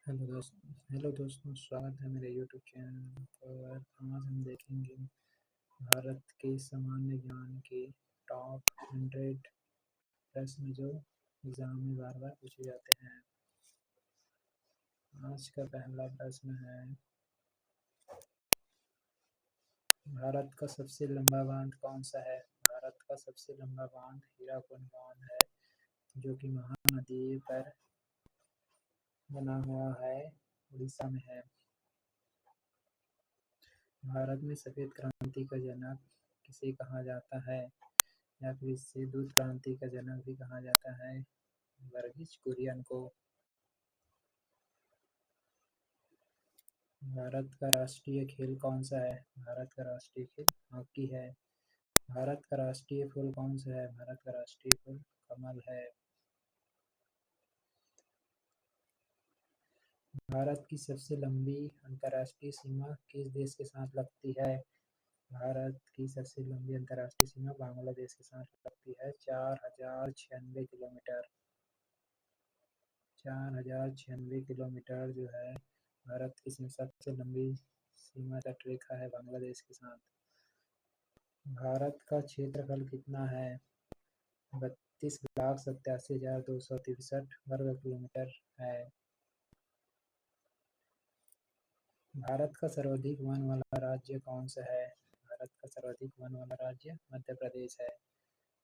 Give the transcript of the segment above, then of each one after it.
Hello दोस्तों, स्वागत है मेरे यूट्यूब चैनल पर। आज हम देखेंगे भारत के सामान्य ज्ञान के टॉप 100 प्रश्न जो एग्जाम में बार बार पूछे जाते हैं। आज का पहला प्रश्न है, भारत का सबसे लंबा बांध कौन सा है? भारत का सबसे लंबा बांध हीराकुंड बांध है, जो कि महानदी पर बना हुआ है, उड़ीसा में है। भारत में सफेद क्रांति का जनक किसे कहा जाता है, या फिर इसे दूध क्रांति का जनक भी कहा जाता है? वर्गीज कुरियन को। भारत का राष्ट्रीय खेल कौन सा है? भारत का राष्ट्रीय खेल हॉकी है। भारत का राष्ट्रीय फूल कौन सा है? भारत का राष्ट्रीय फूल कमल है। भारत की सबसे लंबी अंतर्राष्ट्रीय सीमा किस देश के साथ लगती है? भारत की सबसे लंबी अंतर्राष्ट्रीय सीमा बांग्लादेश के साथ लगती है, 4096 किलोमीटर। 4096 किलोमीटर जो है भारत की सबसे लंबी सीमा तट रेखा है बांग्लादेश के साथ। भारत का क्षेत्रफल कितना है? 32,87,263 वर्ग किलोमीटर है। भारत का सर्वाधिक वन वाला राज्य कौन सा है? भारत का सर्वाधिक वन वाला राज्य मध्य प्रदेश है।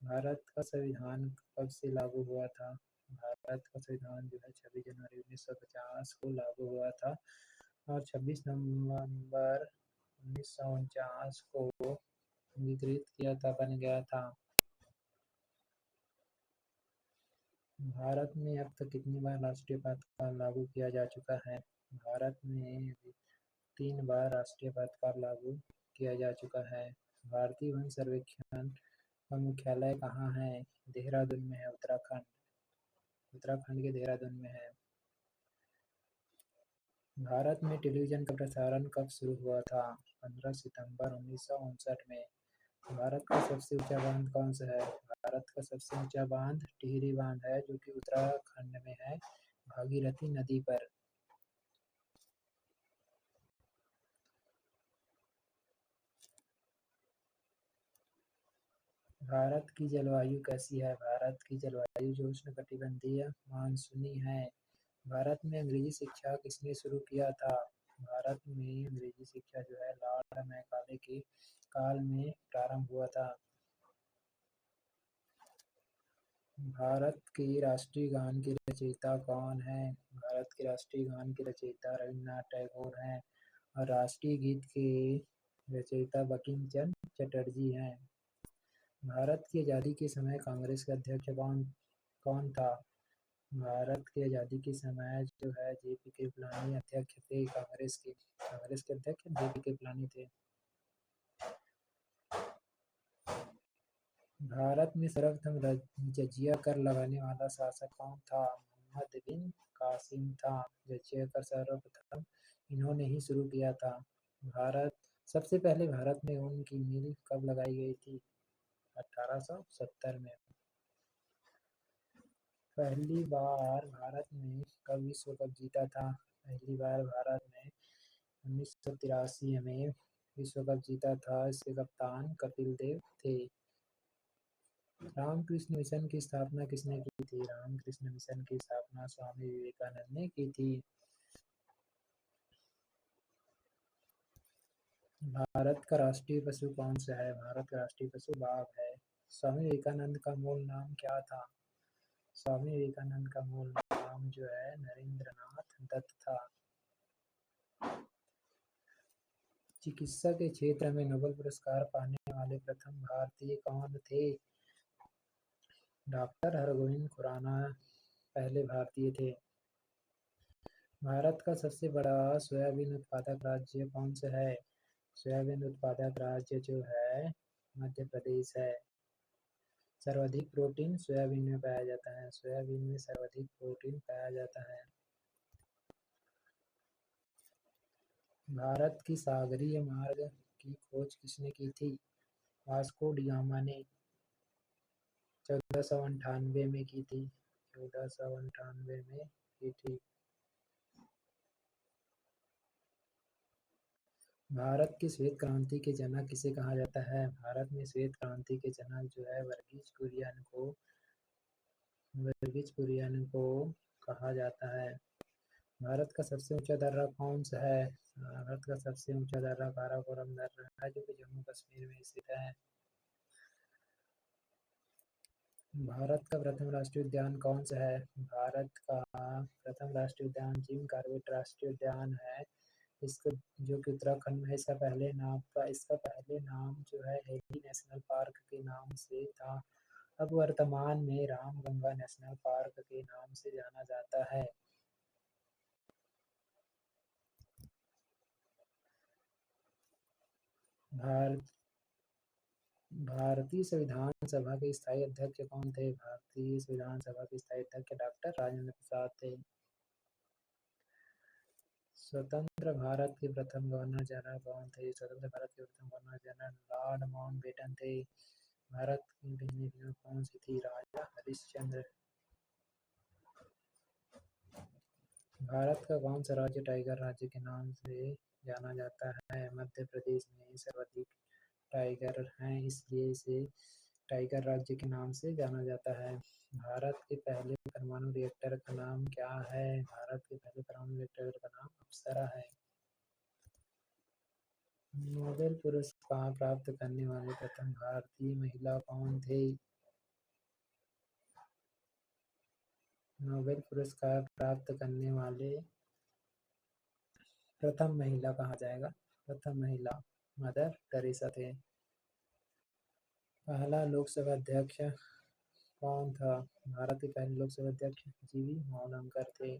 भारत का संविधान कब से लागू हुआ था? भारत का संविधान जो है 26 जनवरी 1950 को लागू हुआ था, और 26 नवंबर 1949 को अंगीकृत बन गया था। भारत में अब तक कितनी बार राष्ट्रीय पदकार लागू किया जा चुका है? भारत में 3 बार राष्ट्रीय पदकार लागू किया जा चुका है। भारतीय वन सर्वेक्षण का मुख्यालय कहाँ है? देहरादून में है, उत्तराखंड। उत्तराखंड के देहरादून में है। भारत में टेलीविजन का प्रसारण कब शुरू हुआ था? 15 सितंबर 1959 में। भारत का सबसे ऊंचा बांध कौन सा है? भारत का सबसे ऊंचा बांध टिहरी बांध है, जो कि उत्तराखंड में है, भागीरथी नदी पर। भारत की जलवायु कैसी है? भारत की जलवायु जो उष्णकटिबंधीय मानसूनी है। भारत में अंग्रेजी शिक्षा किसने शुरू किया था? भारत में अंग्रेजी शिक्षा जो है लॉर्ड मैकाले के काल में प्रारंभ हुआ था। भारत के राष्ट्रीय गान के रचयिता कौन है? भारत के राष्ट्रीय गान के रचयिता रविन्द्रनाथ टैगोर हैं, और राष्ट्रीय गीत के रचयिता बंकिम चंद्र चटर्जी हैं। भारत की आज़ादी के समय कांग्रेस के अध्यक्ष कौन था? भारत की आज़ादी के समय जो है जेपी कृपलानी अध्यक्ष थे कांग्रेस के। कांग्रेस के अध्यक्ष जेपी कृपलानी थे। भारत में सर्वप्रथम जजिया कर लगाने वाला शासक कौन था? मोहम्मद बिन कासिम था। जजिया कर सर्वप्रथम इन्होंने ही शुरू किया था। सबसे पहले भारत में ऊन की मिल कब लगाई गई थी? 1870 में। पहली बार भारत ने कब विश्व कप जीता था? पहली बार भारत ने 1983 में विश्व कप जीता था। इसके कप्तान कपिल देव थे। रामकृष्ण मिशन की स्थापना किसने की थी? रामकृष्ण मिशन की स्थापना स्वामी विवेकानंद ने की थी। भारत का राष्ट्रीय पशु कौन सा है? भारत का राष्ट्रीय पशु बाघ है। स्वामी विवेकानंद का मूल नाम क्या था? स्वामी विवेकानंद का मूल नाम जो है नरेंद्रनाथ दत्त था। चिकित्सा के क्षेत्र में नोबेल पुरस्कार पाने वाले प्रथम भारतीय कौन थे? डॉक्टर हरगोविंद खुराना पहले भारतीय थे। भारत का सबसे बड़ा सोयाबीन उत्पादक राज्य कौन सा है? सोयाबीन उत्पादक राज्य जो है मध्य प्रदेश है। सर्वाधिक प्रोटीन सोयाबीन में पाया जाता है। सोयाबीन में सर्वाधिक प्रोटीन पाया जाता है। भारत की सागरीय मार्ग की खोज किसने की थी? वास्को डी गामा ने 1498 में की थी। 1498 में की थी। भारत की श्वेत क्रांति के जनक किसे कहा जाता है? भारत में श्वेत क्रांति के जनक जो है वर्गीज कुरियन को कहा जाता है। भारत का सबसे ऊंचा दर्रा कौन सा है? भारत का सबसे ऊंचा दर्रा काराकोरम दर्रा है जो कि जम्मू कश्मीर में स्थित है। भारत का प्रथम राष्ट्रीय उद्यान कौन सा है? भारत का प्रथम राष्ट्रीय उद्यान जिम कॉर्बेट राष्ट्रीय उद्यान है। इसको जो कि उत्तराखंड में है। इसका पहले नाम जो है हेली नेशनल पार्क के नाम से था। अब वर्तमान में रामगंगा नेशनल पार्क के नाम से जाना जाता है। भारत भारतीय संविधान सभा के स्थायी अध्यक्ष कौन थे? भारतीय संविधान सभा के स्थायी अध्यक्ष डॉक्टर राजेंद्र प्रसाद थे। स्वतंत्र भारत के प्रथम गवर्नर जनरल कौन थे? स्वतंत्र भारत के प्रथम गवर्नर जनरल लॉर्ड माउंटबेटन थे। भारत की पहली फिल्म कौन सी थी? राजा हरिश्चंद्र। भारत का कौन सा राज्य टाइगर राज्य के नाम से जाना जाता है? मध्य प्रदेश में सर्वाधिक टाइगर हैं, इसलिए इसे टाइगर राज्य के नाम से जाना जाता है। भारत के पहले परमाणु रिएक्टर का नाम क्या है? भारत के पहले परमाणु रिएक्टर का नाम अप्सरा है। नोबेल पुरस्कार प्राप्त करने वाली प्रथम भारतीय महिला कौन थी? नोबेल पुरस्कार प्राप्त करने वाले प्रथम महिला कहा जाएगा। प्रथम महिला मदर टेरेसा थे। पहला लोकसभा अध्यक्ष कौन था? भारत के पहले लोकसभा अध्यक्ष जीवी मावलंकर थे।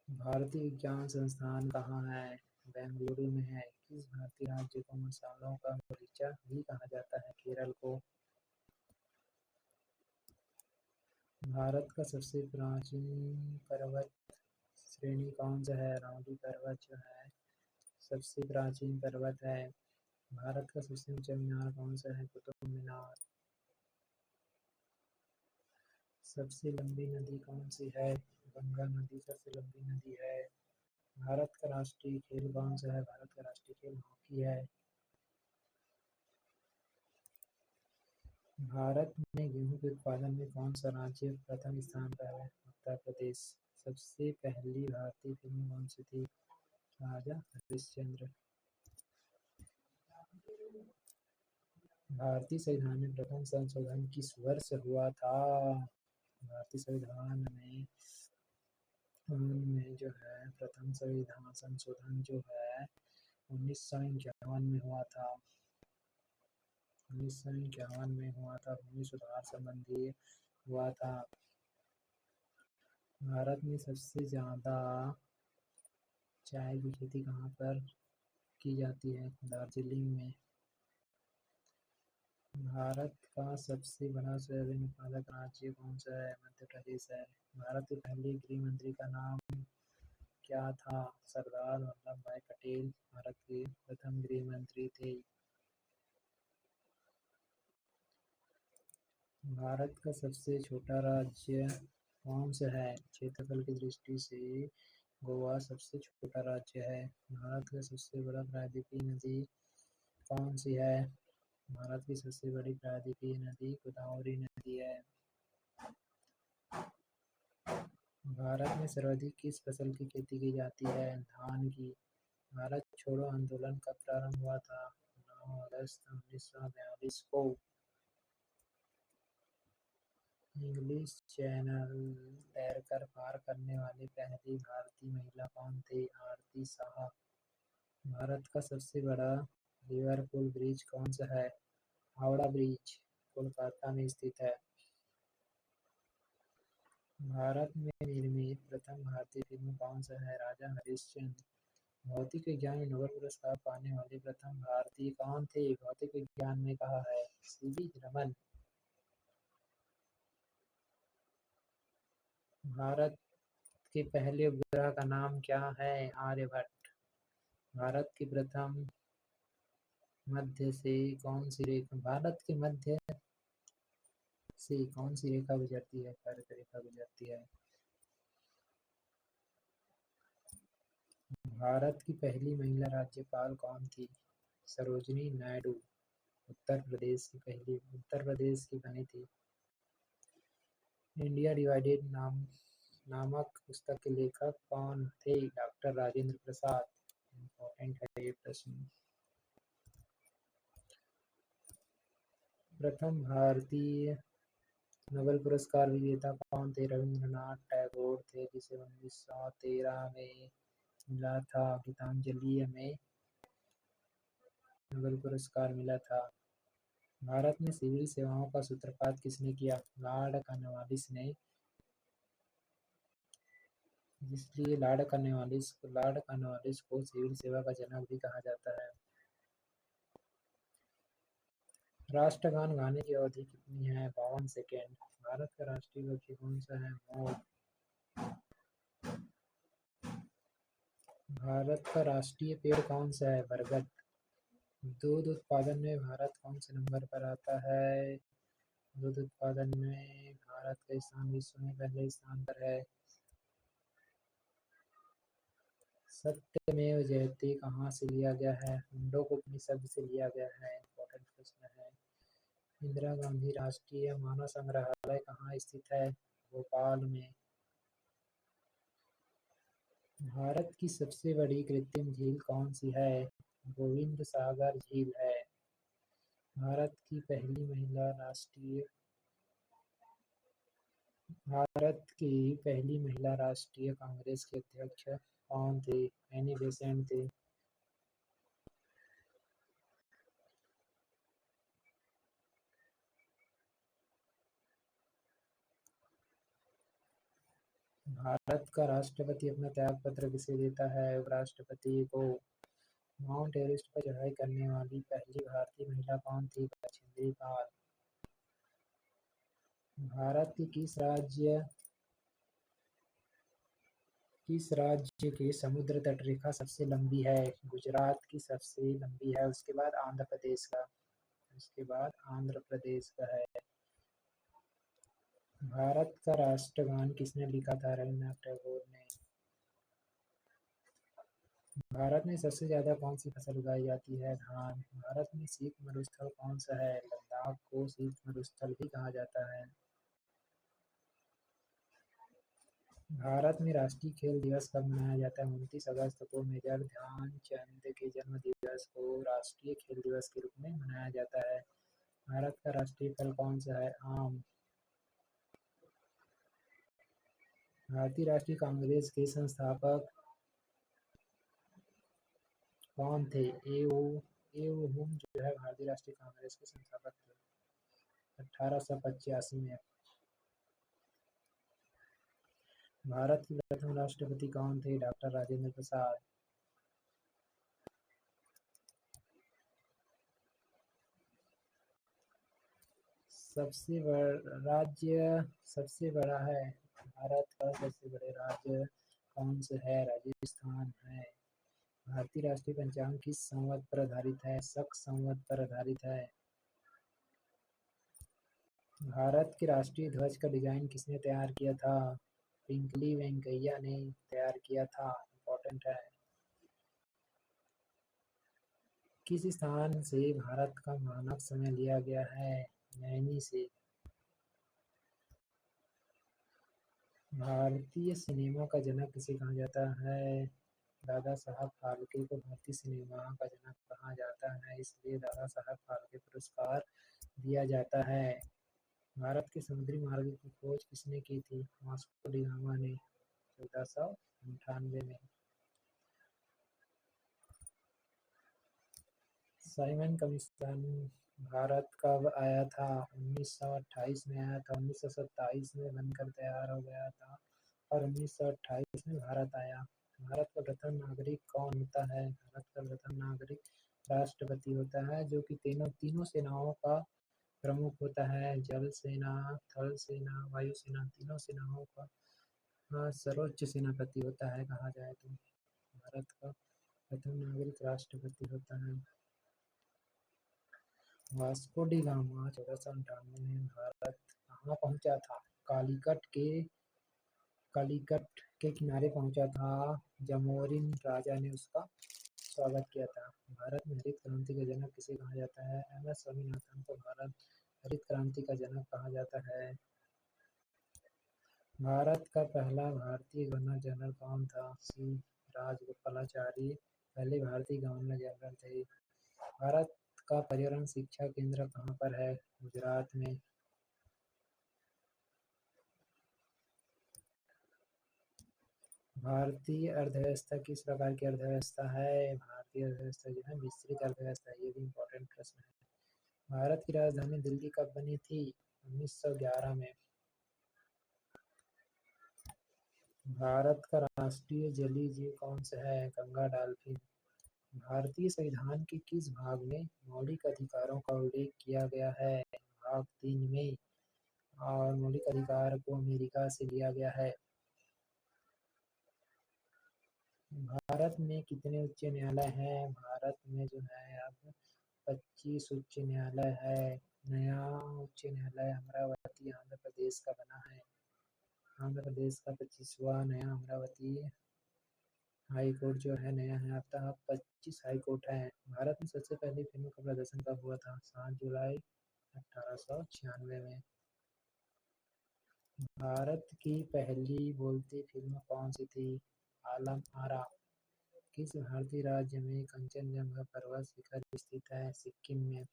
भारतीय विज्ञान संस्थान कहाँ है? बेंगलुरु में है। किस भारतीय राज्य को मसालों का बगीचा भी कहा जाता है? केरल को। भारत का सबसे प्राचीन पर्वत श्रेणी कौन सा है? अरावली पर्वत जो है सबसे प्राचीन पर्वत है। भारत का सबसे ऊंचा मीनार कौन सा है? कुतुब मीनार। सबसे लंबी नदी कौन सी है? गंगा नदी सबसे लंबी नदी है। भारत का राष्ट्रीय खेल कौन सा है? भारत का राष्ट्रीय खेल हॉकी है। भारत में गेहूं के उत्पादन में कौन सा राज्य प्रथम स्थान पर है? उत्तर प्रदेश। सबसे पहली भारतीय फिल्म कौन सी थी? राजा हरिश्चंद्र। भारतीय संविधान में प्रथम संशोधन किस वर्ष हुआ था? भारतीय संविधान में जो है प्रथम संविधान संशोधन जो है 1951 में हुआ था। 1951 में हुआ था। भूमि सुधार संबंधी हुआ था। भारत में सबसे ज्यादा चाय की खेती कहाँ पर की जाती है? दार्जिलिंग में। भारत का सबसे बड़ा सोयाबीन उत्पादक राज्य कौन सा है? मध्य प्रदेश है। भारत के पहले गृह मंत्री का नाम क्या था? सरदार वल्लभ भाई पटेल भारत के प्रथम गृह मंत्री थे। भारत का सबसे छोटा राज्य कौन सा है? क्षेत्रफल की दृष्टि से गोवा सबसे छोटा राज्य है। भारत का सबसे बड़ा प्रायद्वीपीय नदी कौन सी है? भारत की सबसे बड़ी प्रायद्वीपीय नदी गोदावरी नदी है। भारत में सर्वाधिक किस फसल की खेती की जाती है? धान की। भारत छोड़ो आंदोलन कब प्रारंभ हुआ था? 9 अगस्त 1942 को। इंग्लिश चैनल तैरकर पार करने वाली पहली भारतीय महिला कौन थी? आरती शाह। भारत का सबसे बड़ा रिवर पुल ब्रिज कौन सा है? हावड़ा ब्रिज कोलकाता में स्थित है। भारत में निर्मित प्रथम भारतीय फिल्म कौन सा है? राजा हरिश्चंद्र। भौतिक विज्ञान में नोबेल पुरस्कार पाने वाले प्रथम भारतीय कौन थे? भौतिक विज्ञान में कहा है सीवी रमन। भारत के पहले उपग्रह का नाम क्या है? आर्यभट्ट। भारत की प्रथम मध्य से कौन सी रेखा भारत के मध्य से कौन सी रेखा गुजरती है? कर्क रेखा गुजरती है। भारत की पहली महिला राज्यपाल कौन थी? सरोजिनी नायडू। उत्तर प्रदेश की बनी थी। इंडिया डिवाइडेड नामक पुस्तक के लेखक कौन थे? डॉक्टर राजेंद्र प्रसाद। इम्पोर्टेंट है ये प्रश्न। प्रथम भारतीय नोबेल पुरस्कार विजेता कौन थे? रविंद्रनाथ टैगोर थे, जिसे 1913 में मिला था। गीतांजलि में नोबेल पुरस्कार मिला था। भारत में सिविल सेवाओं का सूत्रपात किसने किया? लॉर्ड कॉर्नवालिस ने। इसलिए लॉर्ड कॉर्नवालिस को सिविल सेवा का जनक भी कहा जाता है। राष्ट्रगान गाने की अवधि कितनी है? 52 सेकेंड। भारत का राष्ट्रीय पक्षी कौन सा है? मोर। भारत का राष्ट्रीय पेड़ कौन सा है? बरगद। दूध उत्पादन में भारत कौन से नंबर पर आता है? दूध उत्पादन में भारत का स्थान विश्व में पहले स्थान पर है। सत्यमेव जयते कहाँ से लिया गया है? मुंडकोपनिषद से लिया गया है। इम्पोर्टेंट प्रश्न है। इंदिरा गांधी राष्ट्रीय मानव संग्रहालय कहाँ स्थित है? भोपाल में। भारत की सबसे बड़ी कृत्रिम झील कौन सी है? गोविंद सागर झील है। भारत की पहली महिला राष्ट्रीय कांग्रेस के अध्यक्ष कौन थे? एनी बेसेंट थे। भारत का राष्ट्रपति अपना त्यागपत्र किसे देता है? उपराष्ट्रपति को। माउंट एवरेस्ट पर चढ़ाई करने वाली पहली भारतीय महिला कौन थी? बछेंद्री पाल। भारत की किस राज्य की समुद्र तट रेखा सबसे लंबी है? गुजरात की सबसे लंबी है, उसके बाद आंध्र प्रदेश का है। भारत का राष्ट्रगान किसने लिखा था? रविन्द्रनाथ टैगोर ने। भारत में सबसे ज्यादा कौन सी फसल उगाई जाती है? धान। भारत में शीत मरुस्थल कौन सा है? लद्दाख को शीत मरुस्थल भी कहा जाता है। भारत में राष्ट्रीय खेल दिवस कब मनाया जाता है? 29 अगस्त को। मेजर ध्यानचंद के जन्म दिवस को राष्ट्रीय खेल दिवस के रूप में मनाया जाता है। भारत का राष्ट्रीय फल कौन सा है? आम। भारतीय राष्ट्रीय कांग्रेस के संस्थापक कौन थे? एओ हुम जो है भारतीय राष्ट्रीय कांग्रेस के संस्थापक थे 1885 में। भारत के प्रथम राष्ट्रपति कौन थे? डॉक्टर राजेंद्र प्रसाद। सबसे बड़ा है। भारत का सबसे बड़े राज्य कौन से है? राजस्थान है। भारतीय राष्ट्रीय पंचांग किस संवत पर आधारित है? शक संवत पर आधारित है। भारत के राष्ट्रीय ध्वज का डिजाइन किसने तैयार किया था? पिंगली वेंकैया ने तैयार किया था। इम्पोर्टेंट है। किस स्थान से भारत का मानक समय लिया गया है? नैनी से। भारतीय सिनेमा का जनक किसे कहा जाता है? दादा साहब फाल्के को भारतीय सिनेमा का जनक कहा जाता है, इसलिए दादा साहब फाल्के पुरस्कार दिया जाता है। भारत के समुद्री मार्ग की खोज किसने की थी? वास्को डी गामा ने 1498 में। साइमन कमीशन भारत कब आया था? 1928 में आया था। 1927 में बनकर तैयार हो गया था और 1928 में भारत आया। भारत का प्रथम नागरिक कौन होता है? भारत का प्रथम नागरिक राष्ट्रपति होता है, जो कि तीनों सेनाओं का प्रमुख होता है। जल सेना, थल सेना, वायु सेना, तीनों सेनाओं का सर्वोच्च सेनापति होता है कहा जाए तो। भारत का प्रथम नागरिक राष्ट्रपति होता है। वास्को डी गामा 1498 में भारत कहाँ पहुंचा था? कालीकट के किनारे पहुंचा था। जामोरिन राजा ने उसका स्वागत किया था। भारत में हरित क्रांति का जनक किसे कहा जाता है? एम.एस. स्वामीनाथन को भारत हरित क्रांति का जनक कहा जाता है। भारत का पहला भारतीय गवर्नर जनरल कौन था? सी राजगोपालाचारी पहले भारतीय गवर्नर जनरल थे। भारत का पर्यावरण शिक्षा केंद्र कहाँ पर है? गुजरात में। भारतीय अर्थव्यवस्था किस प्रकार की अर्थव्यवस्था है? भारतीय अर्थव्यवस्था जो है मिश्रित अर्थव्यवस्था है। ये भी इम्पोर्टेंट प्रश्न है। भारत की राजधानी दिल्ली कब बनी थी? 1911 में। भारत का राष्ट्रीय जलीय जीव कौन सा है? गंगा डॉल्फिन। भारतीय संविधान के किस भाग में मौलिक अधिकारों का उल्लेख किया गया है? भाग 3 में। और मौलिक अधिकार को अमेरिका से लिया गया है। भारत में कितने उच्च न्यायालय हैं? भारत में जो है अब 25 उच्च न्यायालय है। नया उच्च न्यायालय अमरावती आंध्र प्रदेश का बना है। आंध्र प्रदेश का 25वां नया अमरावती हाई कोर्ट जो है नया है। अब तक 25 हाई कोर्ट है। भारत में सबसे पहली फिल्म का प्रदर्शन कब हुआ था? 7 जुलाई 1896 में। भारत की पहली बोलती फिल्म कौन सी थी? आलम आरा। किस भारतीय राज्य में कंचनजंगा पर्वत शिखर स्थित है? सिक्किम में।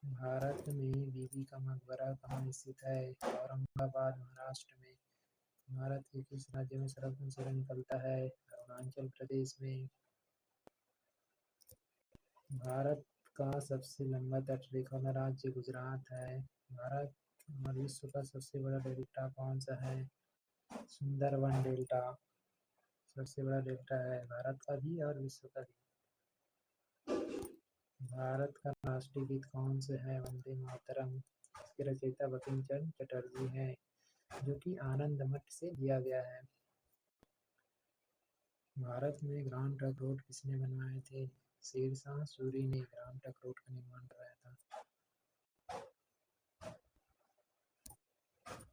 भारत में बीबी का मकबरा कहाँ स्थित है? औरंगाबाद महाराष्ट्र में। भारत के किस राज्य में सर्वप्रथम सूर्य निकलता है? अरुणाचल प्रदेश में। भारत का सबसे लंबा तटरेखा वाला राज्य गुजरात है। भारत और विश्व का सबसे बड़ा डेल्टा कौन सा है? सुंदरबन डेल्टा सबसे बड़ा डेल्टा है भारत का भी और विश्व का भी। भारत का राष्ट्रीय गीत कौन से है? वंदे मातरम। इसके रचयिता बंकिम चंद्र चटर्जी हैं, जो कि आनंद मठ से लिया गया है। भारत में ग्रांड ट्रंक रोड किसने बनवाए थे? शेरशाह सूरी ने ग्रांड ट्रंक रोड का निर्माण कराया था।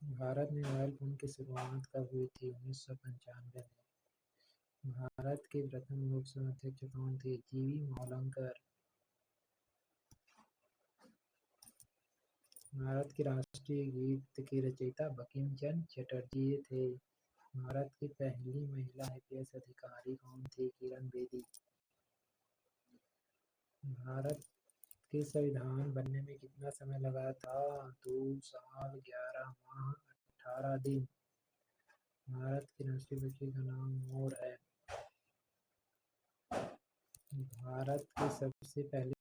भारत में मोबाइल फोन की शुरुआत कब हुई थी? 1995 में। भारत के प्रथम लोकसभा अध्यक्ष कौन थे? जीवी मौलंकर। भारत के राष्ट्रीय गीत के रचयिता बंकिम चंद्र चटर्जी थे। भारत की पहली महिला आईपीएस अधिकारी कौन थी? किरण बेदी। भारत के संविधान बनने में कितना समय लगा था? 2 साल 11 माह 18 दिन। भारत के राष्ट्रीय पक्षी का नाम मोर है। भारत के सबसे पहले